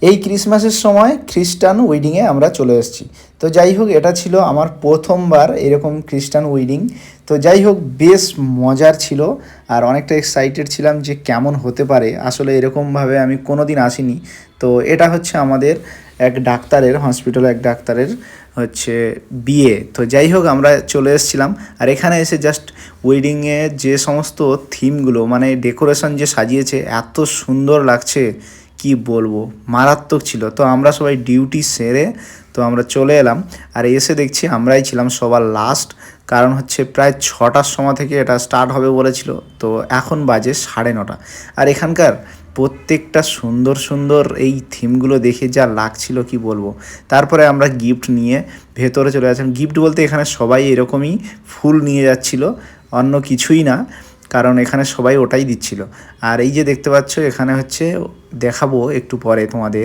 এই ক্রিসমাসের সময় খ্রিস্টান ওয়েডিংয়ে আমরা চলে এসেছি। তো যাই হোক, এটা ছিল আমার প্রথমবার এরকম খ্রিস্টান ওয়েডিং। তো যাই হোক, বেশ মজার ছিল আর অনেকটা এক্সাইটেড ছিলাম যে কেমন হতে পারে। আসলে এরকমভাবে আমি কোনো দিন আসিনি। তো এটা হচ্ছে আমাদের এক ডাক্তারের, হসপিটালে এক ডাক্তারের হচ্ছে বিয়ে। তো যাই হোক, আমরা চলে এসেছিলাম আর এখানে এসে জাস্ট ওয়েডিংয়ে যে সমস্ত থিমগুলো, মানে ডেকোরেশন যে সাজিয়েছে, এত সুন্দর লাগছে কি বলবো, মারাত্মক ছিল। তো আমরা সবাই ডিউটি সেরে তো আমরা চলে এলাম আর এসে দেখছি আমরাই ছিলাম সবার লাস্ট। কারণ হচ্ছে প্রায় 6টার সময় থেকে এটা স্টার্ট হবে বলেছিল, তো এখন বাজে 9:30। আর এখানকার প্রত্যেকটা সুন্দর সুন্দর এই থিমগুলো দেখে যা লাগছিল কি বলবো। তারপরে আমরা গিফট নিয়ে ভেতরে চলে যাচ্ছিলাম। গিফট বলতে এখানে সবাই এরকমই ফুল নিয়ে যাচ্ছিল, অন্য কিছুই না, কারণ এখানে সবাই ওটাই দিচ্ছিল। আর এই যে দেখতে পাচ্ছ, এখানে হচ্ছে দেখাবো একটু পরে তোমাদের।